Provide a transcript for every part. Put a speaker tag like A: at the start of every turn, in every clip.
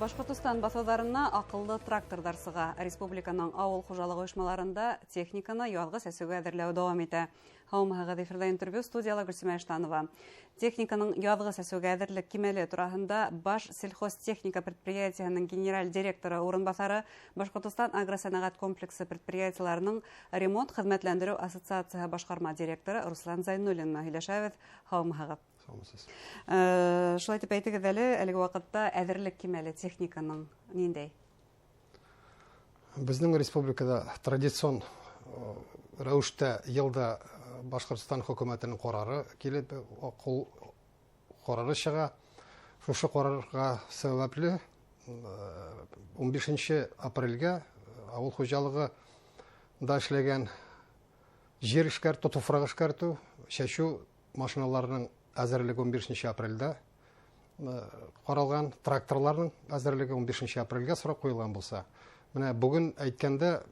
A: Башкортостан басадарына акыллы трактордар сыга. Республиканың авыл хуҗалыгы оешмаларында техниканы ялгыз әсүгә әзерләү дәвам итә. Һаумыгы эфирдә интервью студияла Гөлсемә Эштанова. Техниканың ялгыз әсүгә әзерлек кимәле турында баш сельхозтехника предприятиянең генераль директоры урынбасары Башкортостан агросәнәгать комплексы предприятиеләренең ремонт хезмәтләндерү ассоциациясе башкарма директоры Руслан Зайнуллин һөйләшәбез. Һаумыгы. Шулай дип әйтегез әлеге вакытта әзерлек кимәле техниканың ниндәй?
B: Безнең республикада традицион рәвештә елда Башкортстан хөкүмәтенең карары килеп, карары чыга. Шушы карарга сәбәпле 15 апрельгә авыл хуҗалыгы да эшләгән җир эшкәртү, туфрак эшкәртү, чәчү машиналарының әзерлеге 15 апрельдә каралган, тракторларның әзерлеге 15 апрельгә срок куелган булса. Менә бүген әйткәндә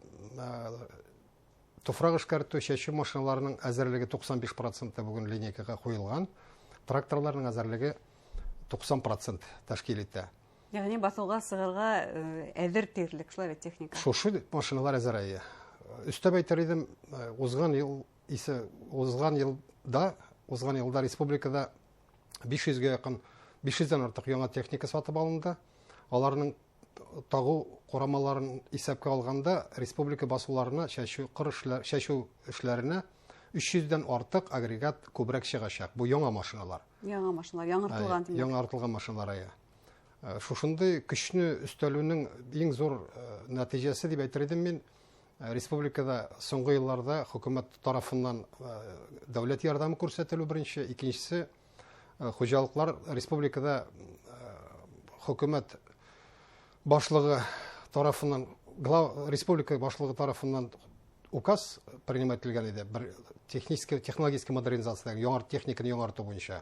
B: туфрак эшкәртү, чәчү машиналарының әзерлеге 95% бүген линейкага куелган, тракторларның әзерлеге 90% тәшкил итә.
A: Ягъни басуга сыгырга әзер тирлек шулай техника.
B: Шушы машиналар әзер. Өстәп әйтер идем, узган елда республикада 500-гә якын, 500-дән артык яңа техника сатып алынды. Аларның тагу корамаларын исәпкә алганда республика басуларына чәчү эшләренә 300-дән артык агрегат күбрәк чыгачак. Бу яңа машиналар.
A: Яңа машиналар, яңартылган димәк.
B: Яңартылган машиналар. Шушындый көчне өстәлүнең иң зур нәтиҗәсе дип әйтер идем мин. Республикада соңгы елларда хөкүмәт тарафыннан дәүләт ярдәме күрсәтелү беренче, икенчесе хуҗалыклар республикада хөкүмәт башлыгы тарафыннан, республика башлыгы тарафыннан указ принимать ителгән иде. Технологик модернизация, яңа техниканы яңарту буенча.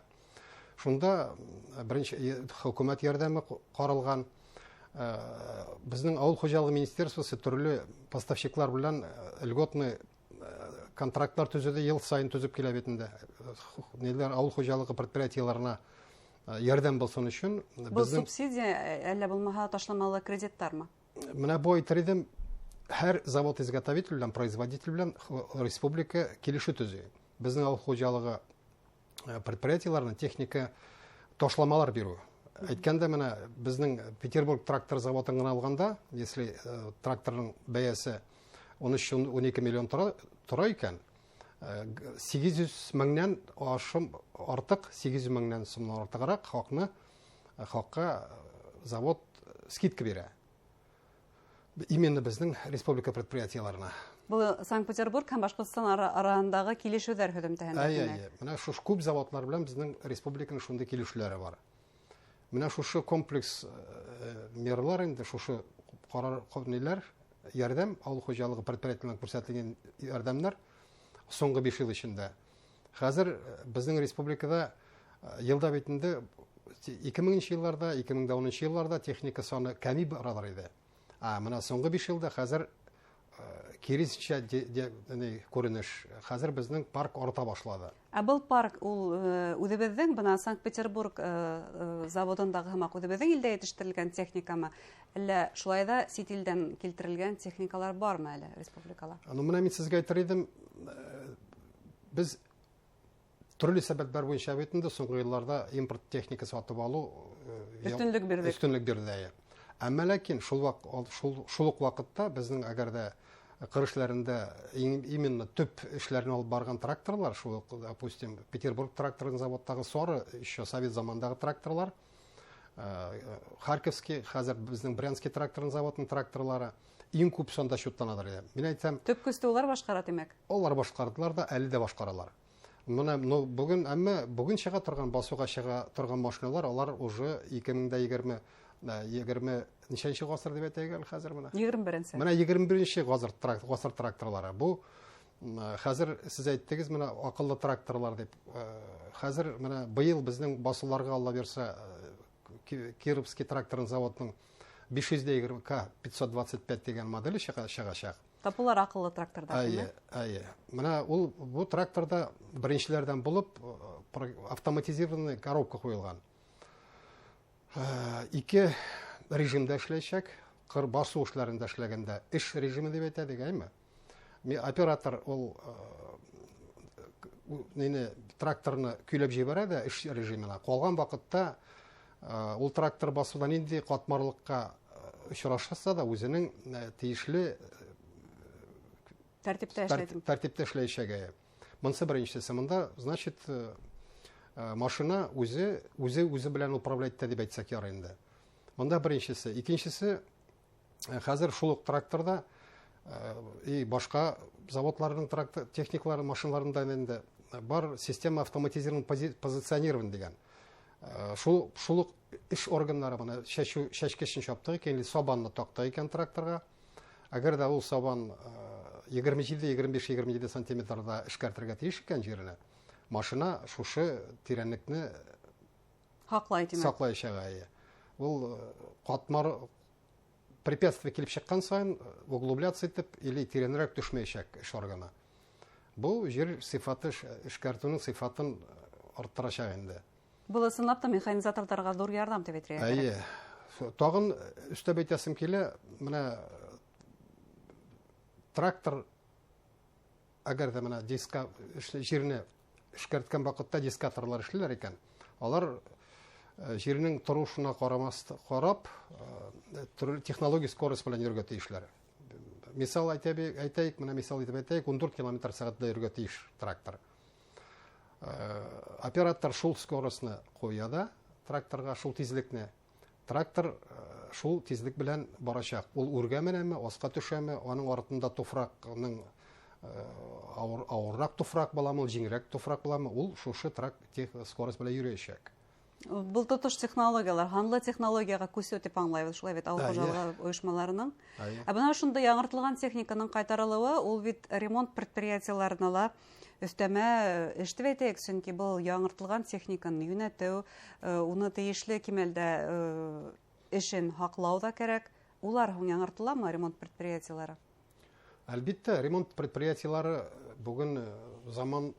B: Шунда беренче хөкүмәт ярдәме каралган. Безнең авыл хуҗалыгы министерствосы төрле поставщиклар белән льготный контрактлар төзеде, ел сайын төзеп килә битендә. Ниләр авыл хуҗалыгы предприятиеләренә ярдәм булсын өчен.
A: Бу субсидия әллә булмаһа ташламалы кредиттармы?
B: Менә бу әйтер идем, һәр завод-изготовитель белән, производитель белән республика килешү төзи. Безнең авыл хуҗалыгы предприятиеләренә техника ташламалар бирү. Әйткәндә, менә безнең Петербург трактор заводын гына алганда, если тракторның бәясе 13-12 миллион тора икән, 800 меңнән ашым артык, 800 меңнән сумнан артыграк халыкка завод скидка бирә. Именно безнең республика предприятиеләренә.
A: Бу Санкт-Петербург һәм Башкортстан араһындагы килешүләр һөҗүмтәһендә.
B: Менә шушы күп заводлар белән безнең республиканың шундый килешүләре бар. Менә шушы комплекс мерлар инде, шушы карар кабниләр, ярдәм, авыл хуҗалыгы предприятиеләренә күрсәтелгән ярдәмнәр соңгы 5 ел эчендә. Хәзер безнең республикада елда битендә 2000 елларда, 2010 елларда техника саны кәми барадыр иде. Менә соңгы 5 елда хәзер киресенчә күренеш. Хәзер безнең парк арта башлады.
A: Был парк ул үзебезнең бына Санкт-Петербург заводындагы һәм үзебезнең илдә җитештерелгән техникамы, әллә шулай да сит илдән килтерелгән техникалар бармы әле республикала?
B: Менә мин сезгә әйтер идем, без төрле сәбәпләр буенча битендә соңгы елларда импорт техника сатып алу
A: өстенлек
B: бирде. Әмма ләкин шул ук вакытта безнең әгәрдә кыр эшләрендә именно төп эшләрне алып барган тракторлар, шул, допустим, Петербург тракторный заводтагы соры, еще совет замандагы тракторлар, Харьковский, хәзер безнең Брянский тракторный заводның тракторлары иң күп сонда шутланадыр. Мин әйтсәм,
A: төп көстә улар башкара димәк.
B: Алар башкардылар да, әле дә башкаралар. Менә бүген чыга торган, басуга чыга торган машиналар, алар уже 2020 ничәнче гасыр дип әйтәгән хәзер менә?
A: 21-нче.
B: Менә 21-нче гасыр тракторлары. Бу хәзер сез әйттегез, менә акыллы тракторлар дип. Хәзер менә быел безнең басуларга Алла берсә Кировский тракторный заводның 520К 525 дигән моделе чыгачак.
A: Тапулар акыллы тракторда.
B: Менә ул бу тракторда беренчеләрдән булып автоматизированный коробка куелган. Ике режимда эшләячәк, кыр басу эшләрендә эшләгәндә эш режимы дип әйтәдек, әйме? Оператор ул тракторны көйләп җибәрә дә эш режимына. Калган вакытта ул трактор басуда нинди катмарлыкка очрашса да үзенең тиешле тәртиптә эшләячәге. Монсы беренчесе. Монда, значит, машина үзе белән управлять итә дип әйтсәк ярый инде. Монда беренчесе. Икенчесе, хәзер шул ук тракторда и башка заводларның техникалары машиналарында инде бар система автоматизирован позиционирован дигән. Шул ук эш органнары моны чәчкечен чаптыгы икән, сабанны такты икән тракторга. Әгәр дә ул сабан 27-25-27 сантиметрда эшкәртергә тиеш икән җиренә, машина шушы тирәнлекне саклаячак. Ул катмар препятствие килеп чыккан саен углубляться итеп или тирәнрәк төшмәячәк эш органы. Бу җир сыйфаты, эшкәртүнең сыйфатын арттырачак инде.
A: Бу ысынлап та механизаторларга зур ярдәм итеп бетерә.
B: Әйе. Тагын өстәп әйтәсем килә, менә трактор әгәр дә менә диска җирне эшкәрткән вакытта дискаторлар эшлиләр икән, алар җирнең торышына карап, технология скорость белән йөрергә тиешләр. Мисал әйтәйек, менә мисал итеп әйтәйек, 14 км/сәгатьтә йөрергә тиеш трактор. Оператор шул скоростьны куя да, тракторга шул тизлекне. Трактор шул тизлек белән барачак. Ул үргә менәме, аска төшәме, аның артында туфракның авыррак туфрак буламы, җиңрәк туфрак буламы, ул шушы скорость белән йөрәчәк.
A: Бул тотыш технологиялар, ханлы технологияга күсү дип аңлайбыз, шулай бит авыл хуҗалыгы оешмаларының. Менә шунда яңартылган техниканың кайтарылуы, ул бит ремонт предприятиеләренә ла өстәмә эш дип әйтәйек, чөнки бул яңартылган техниканы юнәтү, уны тиешле кимәлдә эшен хаклау да кирәк. Улар яңартыламы ремонт предприятиеләре?
B: Әлбәттә, ремонт предприятиеләре бүген заман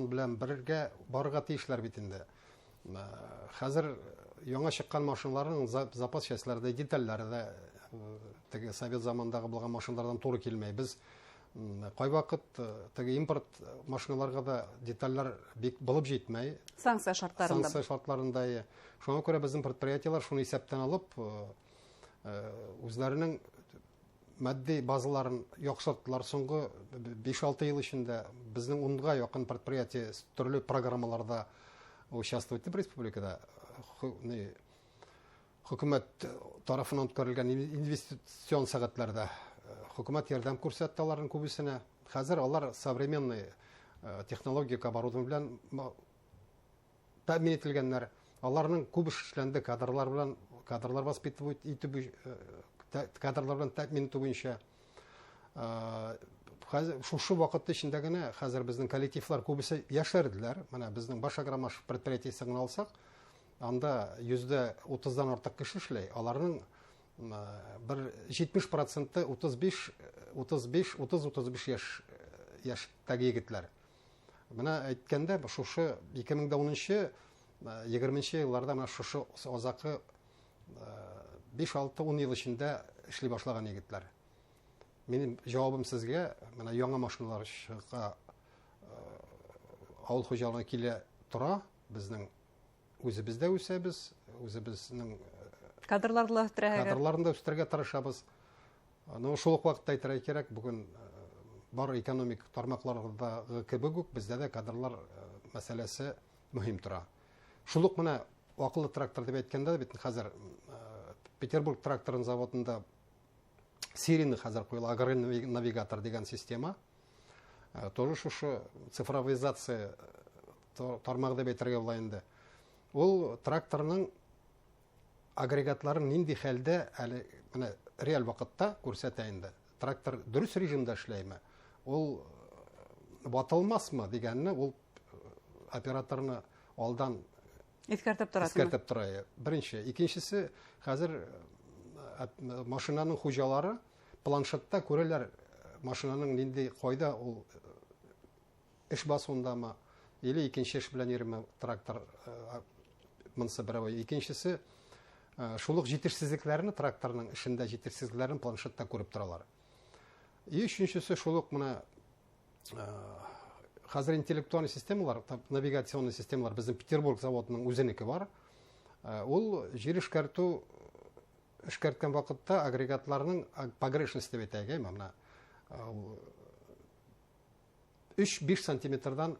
B: белән бергә барырга тиешләр бит инде. Хәзер яңа чыккан машиналарның запас частьләрдә детальләре дә совет замандагы булган машиналардан туры килмәй. Без кайвакыт импорт машиналарга да детальләр бик булып җитмәй.
A: Санкция шартларында.
B: Шуңа күрә безнең предприятиеләр шуны исәптән алып, үзләренең матди базаларын яхшырттылар. Соңгы 5-6 ел эчендә безнең 10-га якын предприятие төрле программаларда участвует в республикада. Хөкүмәт тарафыннан үткәрелгән инвестицион сәгатьләрдә хөкүмәт ярдәм күрсәтте аларның күбесенә. Хәзер алар современный технологик оборудование белән тәэмин ителгәннәр. Аларның күп эшләнде кадрлар воспитывать итеп, кадрлар белән тәэмин итү буенча. Шушы вакыт эчендә генә хәзер безнең коллективлар күбесе яшәрделәр. Менә безнең баш агромаш предприятиесен алсак, анда 30-дан артык кеше эшләй. Аларның бер 70% 30-35 яшьтәге егетләр. Менә әйткәндә, шушы 2010-20 елларда менә шушы азакы 5-6-10 ел эчендә эшли башлаган егетләр. Минем җавабым сезгә, менә яңа машиналар чыга, авыл хуҗалыгына килә тора, безнең үзебездә үсәбез, үзебезнең кадрларны үстерергә тырышабыз. Шул ук вакытта әйтергә кирәк, бүген бар экономик тармакларда кебек үк бездә дә кадрлар мәсьәләсе мөһим тора. Шул ук менә акыллы трактор дип әйткәндә бит хәзер Петербург тракторын заводында серийный хәзер куела агронавигатор дигән система. Тоже шушы цифровизация тармагы дип әйтергә була инде. Ул тракторның агрегатларын нинди хәлдә әле менә реаль вакытта күрсәтә инде. Трактор дөрес режимда эшләйме? Ул ватылмасмы дигәнне ул операторны алдан
A: искәртеп
B: тора. Беренче, икенчесе, хәзер машинаның хуҗалары планшетта күрәләр машинаның нинди кайда ул эш басуындамы, или икенче эш белән йөрме трактор монсы берәү. Икенчесе, шул ук җитешсезлекләрне, тракторның эшендә җитешсезлекләрен планшетта күреп торалар. И өченчесе шул ук менә хәзер интеллектуаль системалар, навигационный системалар безнең Петербург заводының үзенеке бар. Ул җир эшкәрткән вакытта агрегатларның погрешность дип әйтәгә, менә 3-5 сантиметрдан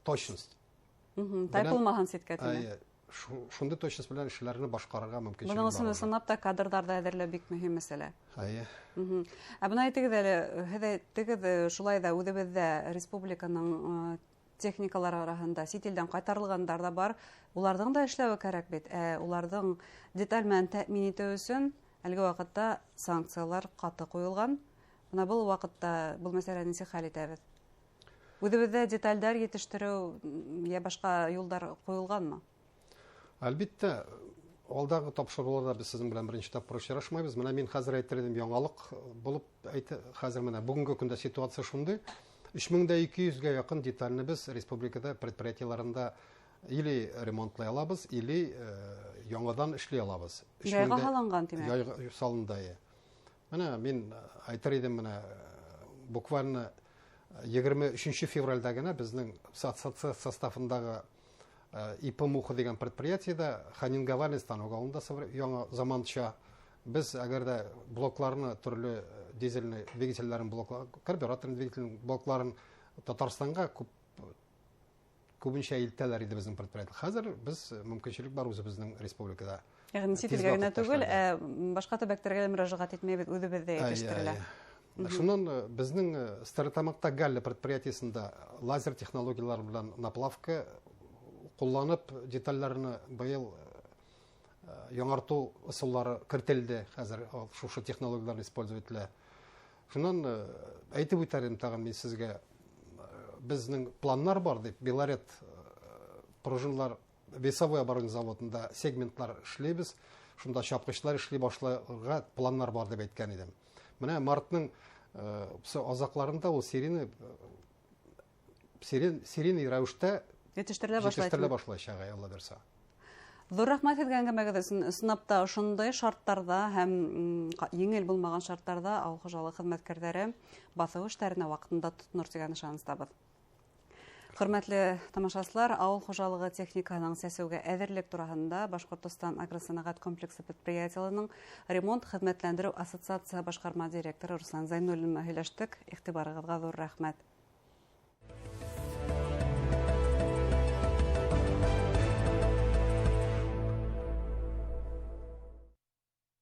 B: точность.
A: Тайпылмаган ситкәтенә.
B: Шунда точность белән эшләрне башкарырга мөмкинлек бар.
A: Моның сынап та кадрларда әзерләү бик мөһим мәсьәлә. Ә бuna әйтегез әле, һәдә шулай да үзебездә республиканың техникалар арасында сит илдән кайтарылгандар да бар. Уларның да эшләве кирәк бит. Уларның деталь белән тәэмин итү өчен әлеге вакытта санкциялар каты куелган. Менә бу вакытта бу мәсьәләне ничек хәл итәбез? Үзебездә детальләр җитештерү я башка юллар куелганмы?
B: Әлбәттә, алдагы тапшыруларда без сезнең белән беренче тапкыр очрашмайбыз. Менә мин хәзер әйтер идем, яңалык булып хәзер менә бүгенге көндә ситуация шундый. 3200-гә якын детальны без республикада предприятиеларында или ремонтлый алабыз, или яңадан эшли алабыз.
A: Яйга салынган тимәк.
B: Яйга салынды. Менә мин әйтер идем, менә буквально 23 февральдә генә безнең составындагы ИПМУХ дигән предприятиедә ханинговальный станок алында яңа заманча без әгәр дә блокларны төрле дизельный двигательләрен карбюраторный двигательный блокларын Татарстанга күбенчә илтәләр иде безнең предприятие. Хәзер без мөмкинчелек бар үзебезнең республикада.
A: Ягъни ситилгә генә түгел, башка төбәкләргә мөрәҗәгать итмәйбез, үзебездә итештерелә.
B: Шуннан безнең Стерлитамакта Галле предприятиесендә лазер технологиялары белән наплавка кулланып детальләрне быел яңарту ысуллары кертелде. Хәзер шушы технологияларны использовать ителә. Шуннан әйтеп үтәрем тагын мин сезгә, безнең планнар бар дип, Белорет пружинлар весовой оборудование заводында сегментлар эшлибез. Шунда чапкычлар эшли башларга планнар бар дип әйткән идем. Менә мартның азакларында ул серийный рәвештә җитештерелә башлаячак, Алла берсә.
A: Зур рәхмәт сезгә әңгәмәгез өчен. Сынапта шундый шартларда һәм еңел булмаган шартларда авыл хуҗалыгы хезмәткәрләре басу эшләренә вакытында тотыныр дигән ышаныстабыз. Хөрмәтле тамашачылар, авыл хуҗалыгы техниканың сәсәүгә әзерлек турында Башкортстан агросәнәгать комплексы предприятиеләренең ремонт хезмәтләндерү ассоциация башкарма директоры Руслан Зайнуллин һөйләштек. Игътибарыгызга зур рәхмәт.